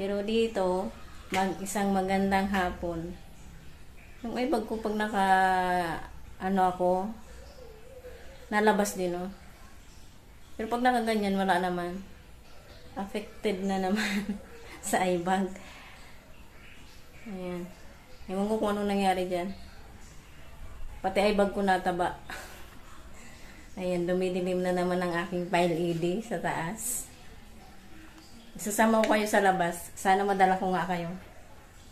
Pero dito, isang magandang hapon. Yung ibag ko pag ako, nalabas din, oh. Pero pag nakaganyan, wala naman. Affected na naman sa ibag. Ayan. Ewan ko kung anong nangyari dyan. Pati ibag ko nataba. Ayan, dumidilim na naman ang aking pile ED sa taas. Isasama ko kayo sa labas. Sana madala ko nga kayo.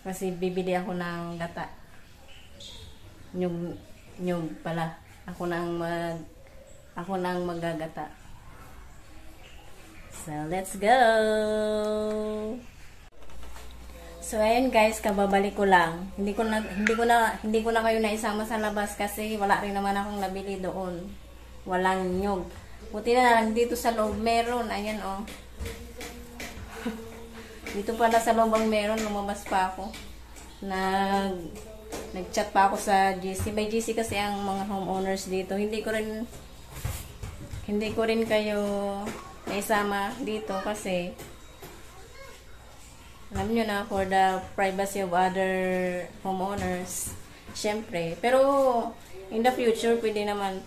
Kasi bibili ako ng gata. Nyug pala. Ako nang magagata. So, let's go! So, ayun guys, kababalik ko lang. Hindi ko na kayo naisama sa labas kasi wala rin naman akong nabili doon. Walang nyug. Buti na lang dito sa loob meron. Ayan, oh. Dito pala sa loob ang meron. Lumabas pa ako. Nag-chat pa ako sa GC. May GC kasi ang mga homeowners dito. Hindi ko rin kayo naisama dito kasi alam nyo na, for the privacy of other homeowners, syempre. Pero in the future, pwede nang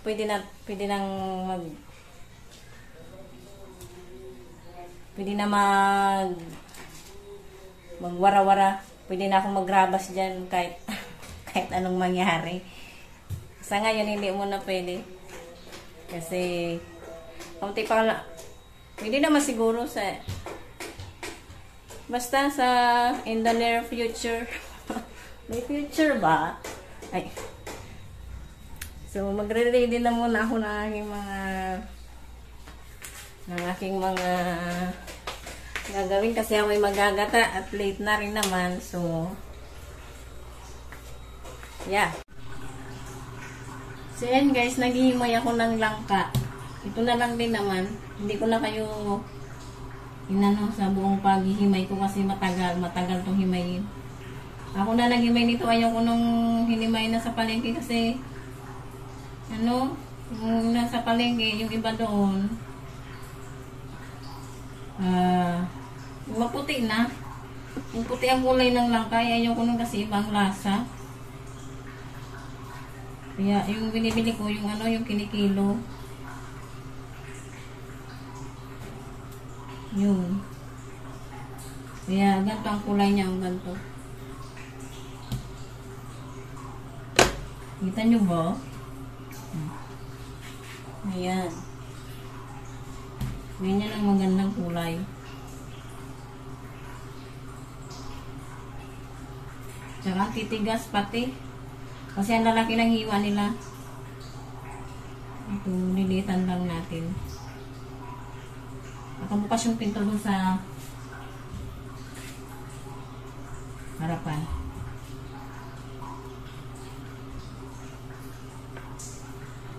magwara-wara. Pwede na akong magrabas dyan kahit anong mangyari. Sa ngayon, hindi mo na pwede. Kasi kaunti pa lang. Pwede naman siguro basta sa in the near future. May future ba? Ay. So, magre-ready na muna ako ng aking mga gagawin kasi ako ay magagata at late na rin naman. So, yeah. So, yan guys, naghihimay ako ng langka. Ito na lang din naman. Hindi ko na kayo inano sa buong paghihimay ko kasi matagal itong himayin. Ako na naghimay nito. Ayaw ko nung hinimay na sa palengke kasi yung nasa palengke, yung iba doon maputi na. Yung puti ang kulay ng langka. Ayaw ko nung kasi ibang lasa. Kaya yung binibili ko, yung kinikilo. Yun. Kaya ganito ang kulay niya, ang ganito. Kita nyo ba? Ayan. Ganyan ang magandang kulay. Tsaka titigas pati. Kasi ang lalaki ng hiwa nila. Ito, lilitan lang natin. Nakabukas yung pinto dun sa harapan.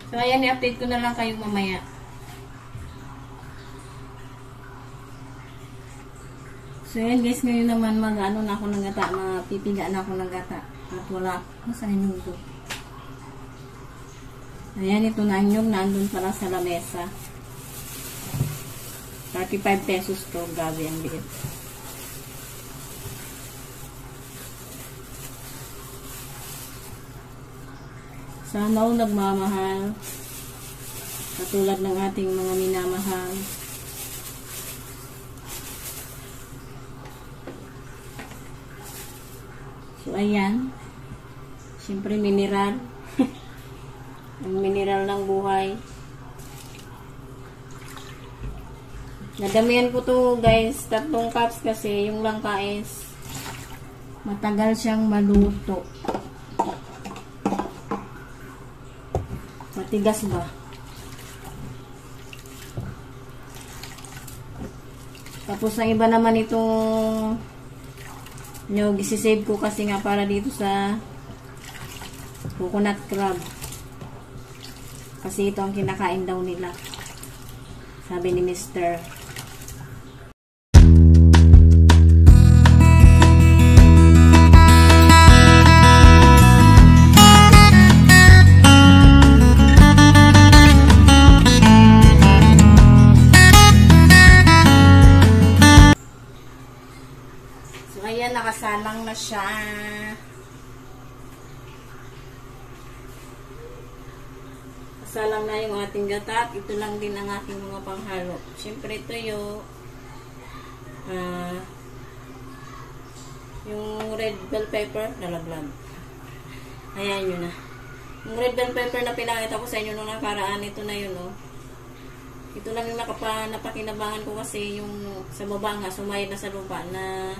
So, ayan, i-update ko na lang kayo mamaya. So, ayan guys, ngayon naman mag-ano na ako ng gata, mapipiga na ako ng gata. At wala, saan yung ito? Ayan, ito na yung nandun pala sa lamesa. 35 pesos to. Grabe ang liit. Sana all nagmamahal. Katulad ng ating mga minamahal. So, ayan. Siyempre, mineral. Ang mineral ng buhay. Nadamihan ko to guys, 3 cups kasi yung langka is matagal siyang maluto. Matigas ba? Tapos ang iba naman itong gisisave ko kasi nga para dito sa coconut crab. Kasi ito ang kinakain daw nila. Sabi ni Mr. So, ayan, nakasalang na siya. Salang na yung ating gata. Ito lang din ang aking mga panghalo. Siyempre, tuyo. Yung red bell pepper, nalaglag. Ayan yun na. Yung red bell pepper na pinakita ko sa inyo nung nakaraan, ito na yun, oh. Ito lang yung napakinabangan ko kasi yung sa baba nga, sumayad na sa lupa na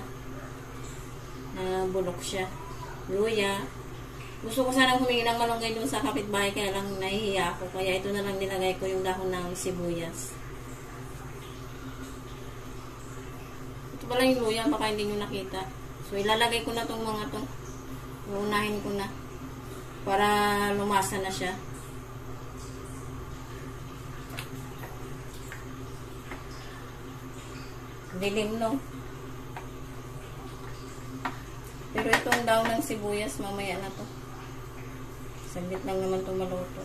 bulok siya. Luya. Gusto ko sanang humingi ng malunggay dun sa kapitbahay, kaya lang nahihiya ako. Kaya ito na lang nilagay ko yung dahon ng sibuyas. Ito pala yung luya, baka hindi nyo nakita. So, ilalagay ko na tong mga to. Uunahin ko na. Para lumasa na siya. Dilim, no? Pero itong daw ng sibuyas, mamaya na to. Saglit lang naman itong maluto.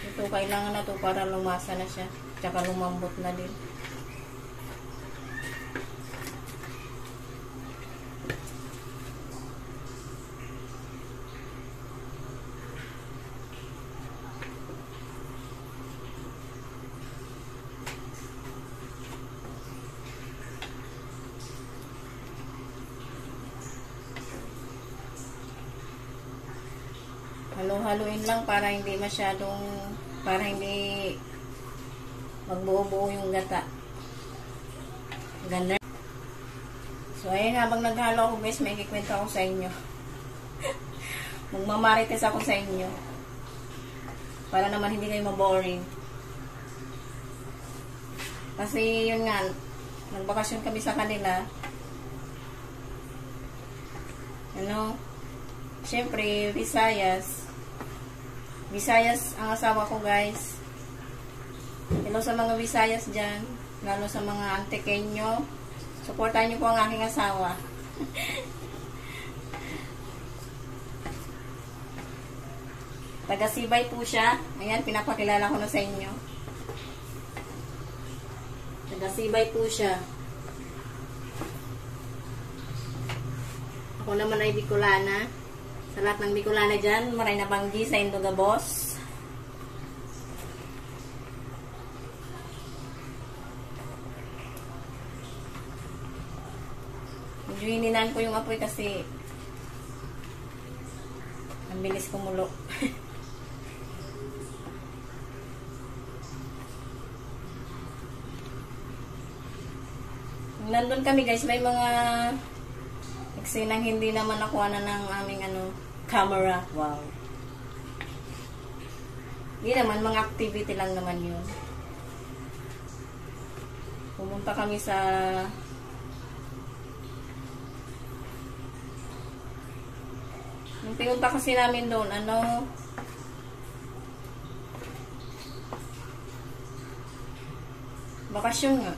Ito, kailangan na to para lumasa na siya. Tsaka lumambot na din. Halo-haloin lang para hindi magbuo-buo yung gata. Ganda. So, ayun, habang naghalo ako, guys, may kikwento ako sa inyo. Magmamarites ako sa inyo. Para naman hindi kayo maboring. Kasi, yun nga, nagbakasyon kami sa kanila. Siyempre, Visayas ang asawa ko, guys. Hello sa mga Visayas dyan. Lalo sa mga Antequeño. Supportahan niyo po ang aking asawa. Taga-Sibay po siya. Ayan, pinapakilala ko na sa inyo. Taga-Sibay po siya. Ako naman ay Bicolana. Sa lahat ng Bicolana dyan, maray na banggi sa Indogabos. Medyo hininan ko yung apoy kasi ang bilis kumulo. Nandun kami, guys, may mga eksenang hindi naman nakuha na ng aming camera. Wow. Hindi naman, mga activity lang naman yun. Pumunta kami sa yung pinunta kasi namin doon, bakasyon nga.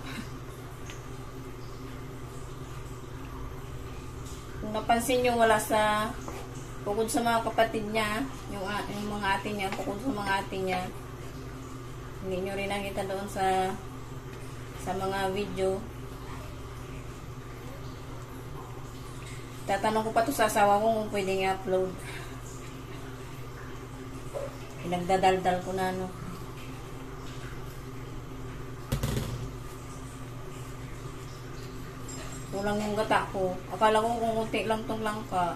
Kung napansin nyo, wala bukod sa mga kapatid niya, yung mga ate niya, bukod sa mga ate niya, hindi nyo rin nakita doon sa mga video. Tatanong ko pa to sa asawa ko kung pwedeng i-upload. Pinagdadaldal ko na, kulang yung gata ko. Akala ko kung kunti lang tong langka.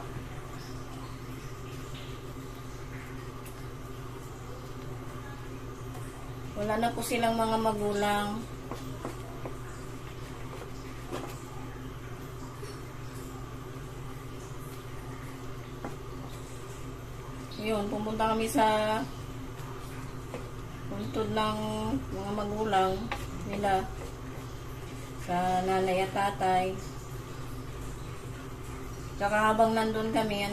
Wala na po silang mga magulang. Yun, pumunta kami sa puntod ng mga magulang nila, sa nanay at tatay. Tsaka habang nandun kami,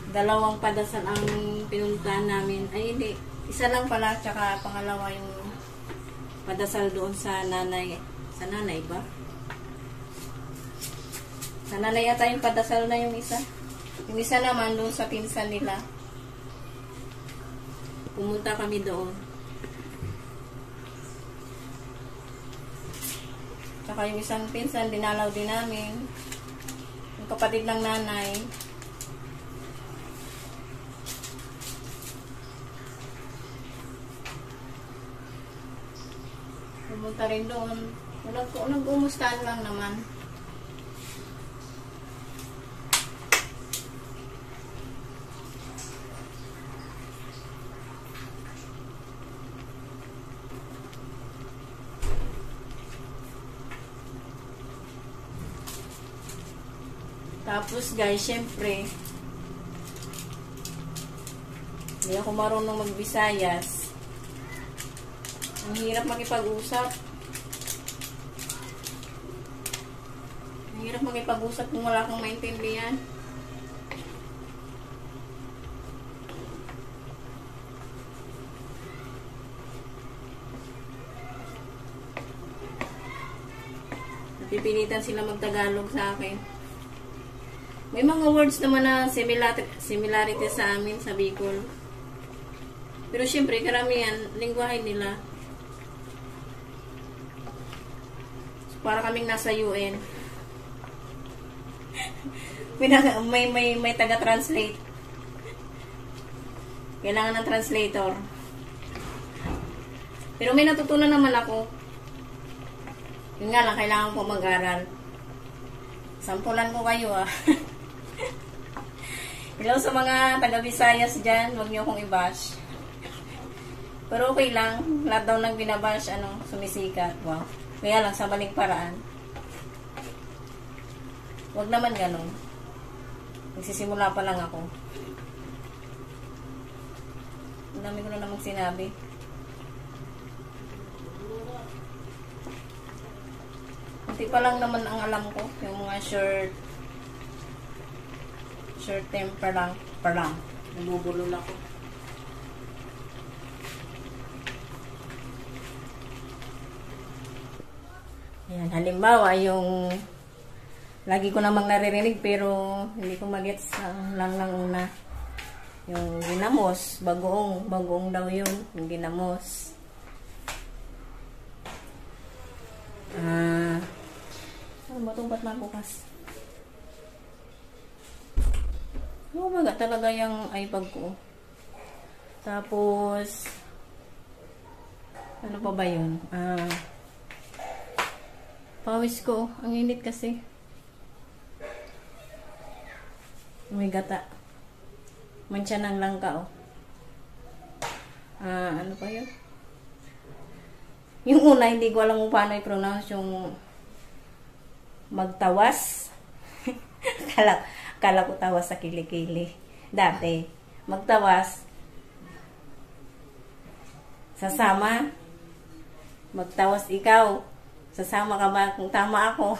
dalawang padasal ang pinuntahan namin. Ay, hindi. Isa lang pala, tsaka pangalawa yung padasal doon sa nanay. Sa nanay ba? Sa nanay ata yung padasal na yung isa. Yung isa naman doon sa pinsan nila. Pumunta kami doon. Tsaka yung isang pinsan, dinalaw din namin. Yung kapatid ng nanay. Pumunta rin doon. Nag-umustahan lang naman. Tapos guys, syempre, hindi ako marunong mag-Visayas. Ang hirap makipag-usap. Ang hirap makipag-usap kung wala kang maintindihan. Napipilitan sila mag-Tagalog sa akin. May mga words naman na similarity sa amin sa Bicol. Pero syempre, karamihan, lingwahe nila. So, para kaming nasa UN. may taga-translate. Kailangan ng translator. Pero may natutunan naman ako. Yun nga lang, kailangan ko mag-aral. Sampulan ko kayo Hello sa mga taga-Visayas dyan, huwag niyo akong i-bash. Pero okay lang, lahat daw nang binabash, sumisikat. Wow. Kaya lang, sa maling paraan. Huwag naman ganun. Nagsisimula pa lang ako. Ang dami ko na namang sinabi. Hindi pa lang naman ang alam ko. Yung mga short term pa lang. Nabubulol ako. Ayan, halimbawa yung lagi ko namang naririnig pero hindi ko magets lang una. Yung ginamos, bagoong daw yun, yung ginamos. Ano ba itong ba't mabukas? Ano ba talaga yung iPad ko? Tapos, ano pa ba yun? Pawis ko. Ang init kasi. May gata. Mancha ng langka, ano pa yun? Yung una, hindi ko alam kung paano i-pronounce yung magtawas. Kala ko tawas sa kilikili. Dati, magtawas. Sasama. Magtawas ikaw. Sasama ka ba kung tama ako?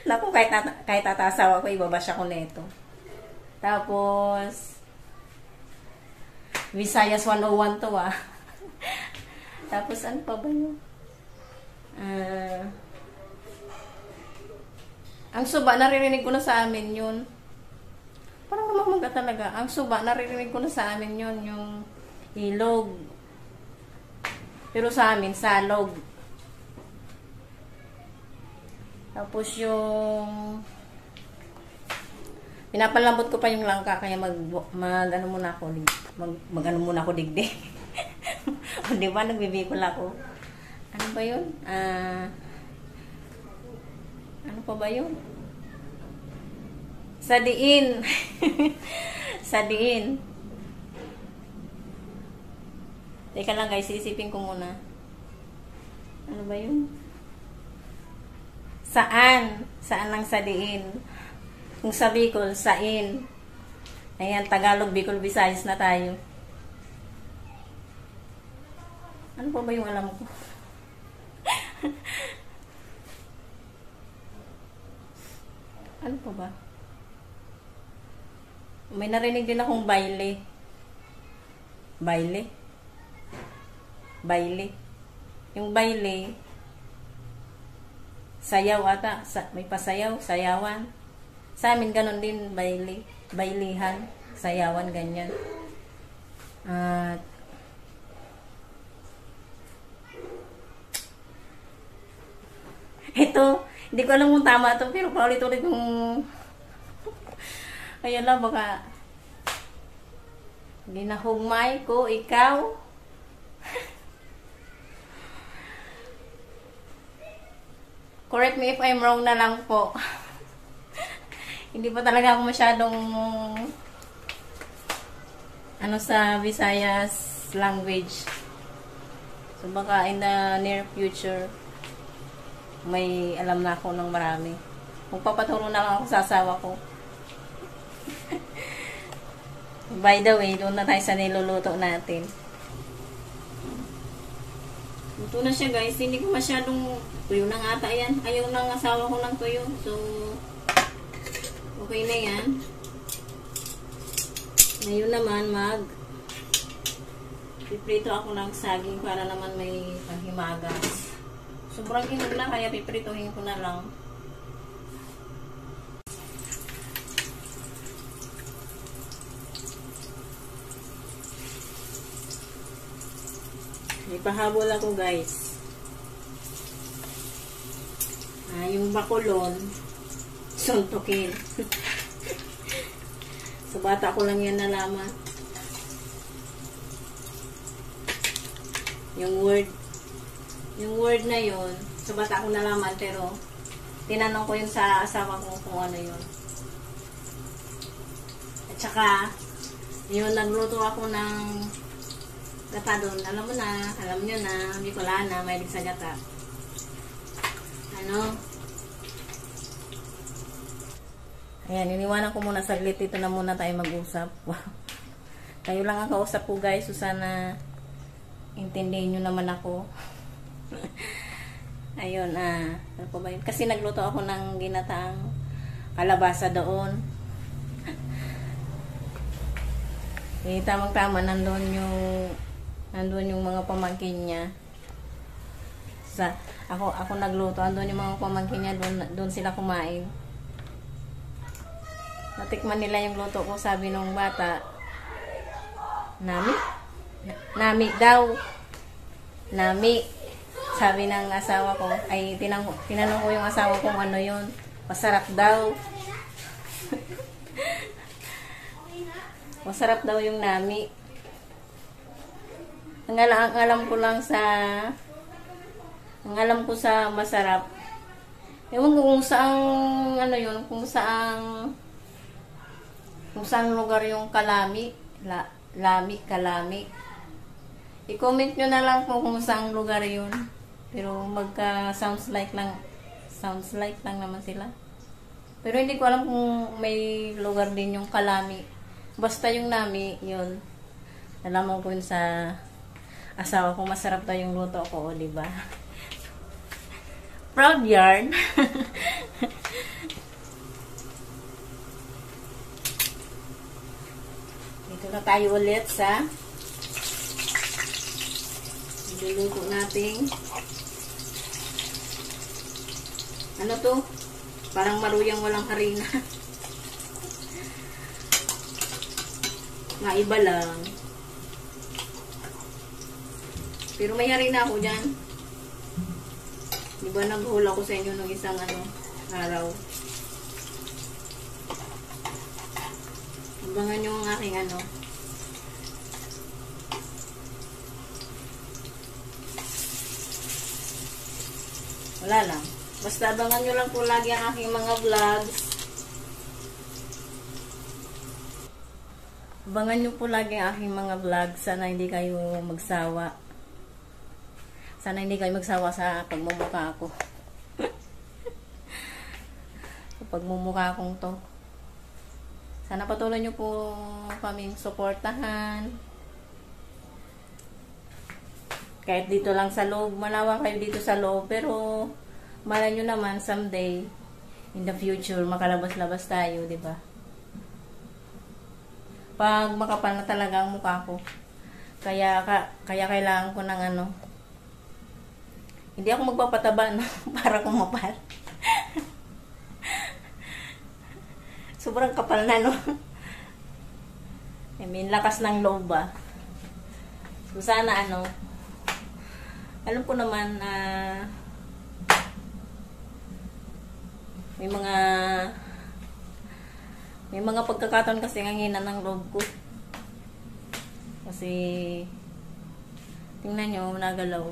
Naku, kahit tatasaw ako, ibabash ako nito. Tapos, Visayas 101 to Tapos, ano pa ba yun? Ang suba, naririnig ko na sa amin yun. Parang namamaga talaga. Ang suba, naririnig ko na sa amin yun. Yung ilog. Pero sa amin, salog. Tapos yung pinapalambot ko pa yung langka kaya mag-ano muna ako mag-ano muna ako digdig. O di ba nagbibikol ako? Ano ba 'yun? Ano pa ba 'yun? Sa diin. Sa diin. Teka lang guys, isipin ko muna. Ano ba 'yun? Saan? Saan ang sadiin? Kung sa Bicol, sain. Ayan, Tagalog, Bicol, Visayas na tayo. Ano pa ba yung alam ko? Ano pa ba? May narinig din akong baile. Baile? Baile. Yung baile, sayaw ata. May pasayaw, sayawan. Sa amin ganon din, baile. Bailihan, sayawan, ganyan. At Ito, hindi ko alam kung tama to, pero paulit-ulit kung ayan lang, baka ginahugmay ko, ikaw. Correct me if I'm wrong na lang po. Hindi pa talaga ako masyadong ano sa Visayas language. So baka in the near future may alam na ako ng marami. Kung papaturo na lang ako sa asawa ko. By the way, doon na tayo sa niluluto natin. Luto na siya guys. Hindi ko masyadong tuyo na nga ata yan. Ayaw ng asawa ko ng tuyo. So, okay na yan. Ngayon naman piprito ako ng saging para naman may panghimagas. Sobrang hinog na kaya pipritohin ko na lang. May pahabol ako guys. Yung bakulon suntukin. Sa bata ko lang yan nalaman. Yung word na yon sa bata ko nalaman, pero tinanong ko yun sa asawa ko kung ano yun. At saka yun, nagluto ako ng gata doon. Alam nyo na, hindi ko na, mahilig sa gata. Ayan, iniwanan ko muna saglit. Dito na muna tayo mag-usap. Kayo lang ang kausap ko guys. So sana intindihin nyo naman ako. Ayun, ano po ba yun? Kasi nagluto ako ng ginataang kalabasa doon. Tamang-tama, nandun yung mga pamangkin niya. Ako nagluto, andun yung mga pamangkin niya, doon sila kumain. Natikman nila yung luto ko, sabi nung bata, Nami daw. Nami. Sabi ng asawa ko, ay tinanong ko yung asawa ko kung ano yun. Masarap daw. Masarap daw yung nami. Ang alam ko sa masarap. Ewan ko kung saang kung saan lugar yung kalami. Kalami. I-comment nyo na lang kung saang lugar yun. Pero sounds like lang naman sila. Pero hindi ko alam kung may lugar din yung kalami. Basta yung nami, yun. Nalaman ko yun sa asawa ko, masarap daw yung luto ko, diba? Proud yarn. Dito na tayo ulit sa niluluto natin. Ano to? Parang maruyang walang harina. Maiba lang. Pero may harina ako dyan. Diba naghula ko sa inyo ng isang araw. Abangan nyo ang aking wala lang. Basta abangan nyo lang po lagi ang aking mga vlogs. Abangan nyo po lagi ang aking mga vlogs. Sana hindi kayo magsawa. Sana hindi kayo magsawa sa pagmumukha ko. Sa pagmumukha kong to. Sana patuloy nyo po kaming suportahan. Kahit dito lang sa loob, malawak kayo dito sa loob, pero malay nyo naman someday in the future makalabas-labas tayo, di ba? Pag makapal na talaga ang mukha ko, kaya kailangan ko ng hindi ako magpapataba para kumapal. Sobrang kapal na, no? I mean, lakas ng loob ba? So sana alam ko naman May mga pagkakataon kasi ang hina ng loob ko. Kasi tingnan nyo, nagalaw.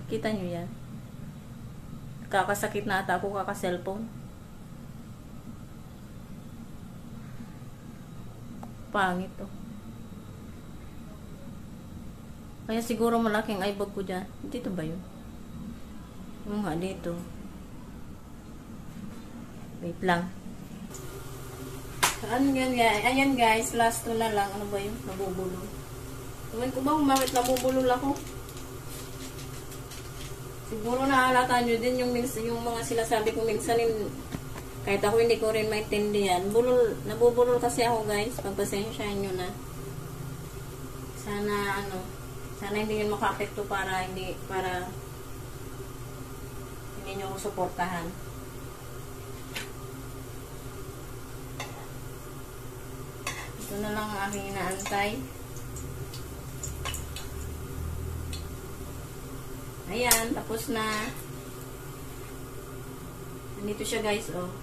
Kita nyo yan? Kakasakit na ata ako kaka-cellphone. Pangit to. Kaya siguro malaking eyebag ko dyan. Dito ba yun? Yung nga dito. Wait lang. Ayan guys, last to na lang. Ano ba yun? Nabubulol. Tuwan ko ba kung bakit nabubulol ako? Siguro nahalata nyo din yung mga sinasabi ko minsan, kahit ako hindi ko rin maintindihan. Nabubulol kasi ako guys. Pagpasensyahan nyo na. Sana hindi yun makapekto para hindi nyo suportahan. Ito na lang ang aking inaantay. Ayan, tapos na. Nandito siya guys, oh.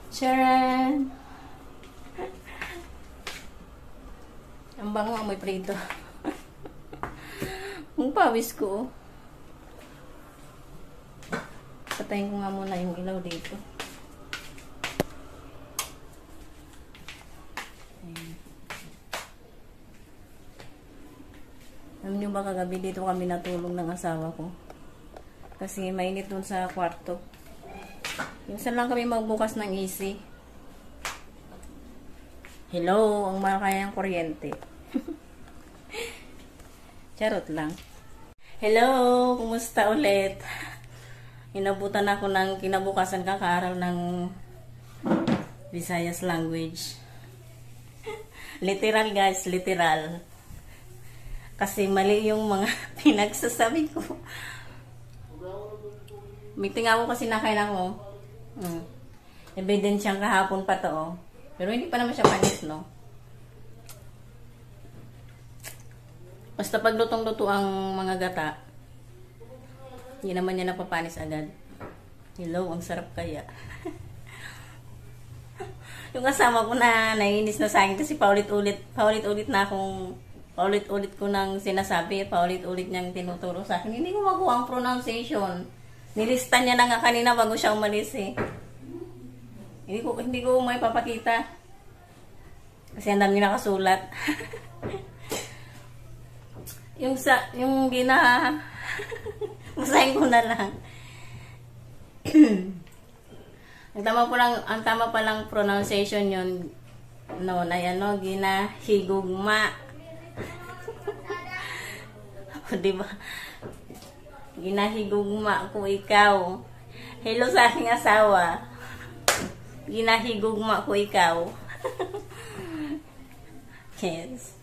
Charan! Ang bango, amoy prito. Ang pawis ko, oh. Patayin ko nga muna yung ilaw dito. Ayan. Alam nyo ba, kagabi dito kami natulog ng asawa ko. Kasi mainit dun sa kwarto. Minsan lang kami magbukas ng AC. Hello, ang makakayang kuryente. Charot lang. Hello, kumusta ulit? Inabutan ako ng kinabukasan kakaaral ng Visayas language. Literal guys, literal. Kasi mali yung mga pinagsasabi ko. Meeting ako kasi nakain ako. Evidensyang kahapon pa to, oh. Pero hindi pa naman siya panis, no? Basta pag lutong-luto ang mga gata, hindi naman niya napapanis agad. Hello, ang sarap kaya. Yung kasama ko na naiinis na sa akin kasi paulit-ulit ko nang sinasabi, paulit-ulit niyang tinuturo sa akin. Hindi ko makuha ang pronunciation. Nilista niya na nga kanina bago siya umalis, eh. Hindi ko may papakita. Kasi ang dami nakasulat. yung masahin ko na lang. Ang tama pa lang pronunciation yun. No, na yan, no, ginahigugma. Diba? Ginahigugma ko ikaw. Hello sa aking asawa. Ginahigugma ko ikaw. Yes.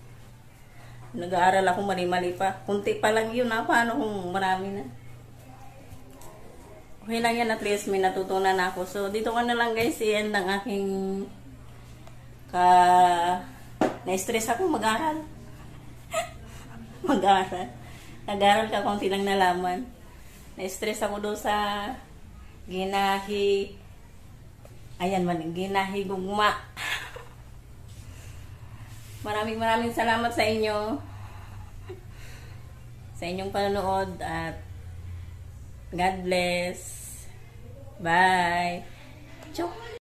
Nag-aaral ako mali-mali pa. Kunti pa lang yun, ha? Paano kung marami na? Okay lang yan, at least may natutunan ako. So, dito ko na lang guys, i-end ang aking na-stress ako mag-aral. Mag-aral. Nag-aral ka, konti lang nalaman. Na-stress ako doon sa ginahigugma. Maraming salamat sa inyo. Sa inyong panonood at God bless. Bye. Chok.